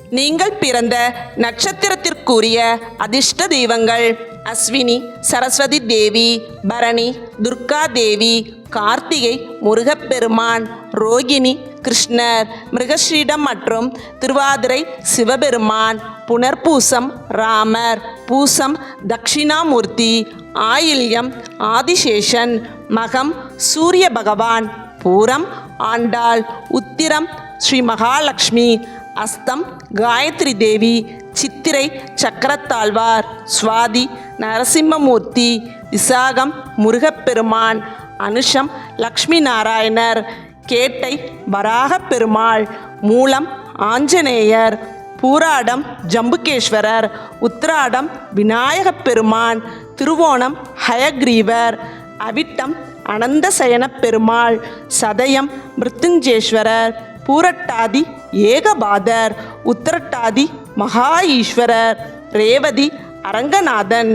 நீங்கள் பிறந்த நட்சத்திரத்திற்குரிய அதிர்ஷ்ட தெய்வங்கள்: அஸ்வினி சரஸ்வதி தேவி, பரணி துர்கா தேவி, கார்த்திகை முருகப்பெருமான், ரோகிணி கிருஷ்ணர், மிருகஸ்ரீடம் மற்றும் திருவாதிரை சிவபெருமான், புனர்பூசம் ராமர், பூசம் தட்சிணாமூர்த்தி, ஆயில்யம் ஆதிசேஷன், மகம் சூரிய பகவான், பூரம் ஆண்டாள், உத்திரம் ஸ்ரீ மகாலட்சுமி, அஸ்தம் காயத்ரி தேவி, சித்திரை சக்கரத்தாழ்வார், சுவாதி நரசிம்மமூர்த்தி, விசாகம் முருகப்பெருமான், அனுஷம் லக்ஷ்மி நாராயணர், கேட்டை வராகப் பெருமாள், மூலம் ஆஞ்சநேயர், பூராடம் ஜம்புகேஸ்வரர், உத்திராடம் விநாயகப் பெருமான், திருவோணம் ஹயக்ரீவர், அவிட்டம் அனந்தசயனப் பெருமாள், சதயம் மிருத்யுஞ்சேஸ்வரர், பூரட்டாதி ஏகபாதர், உத்திரட்டாதி மகா ஈஸ்வரர், ரேவதி அரங்கநாதன்.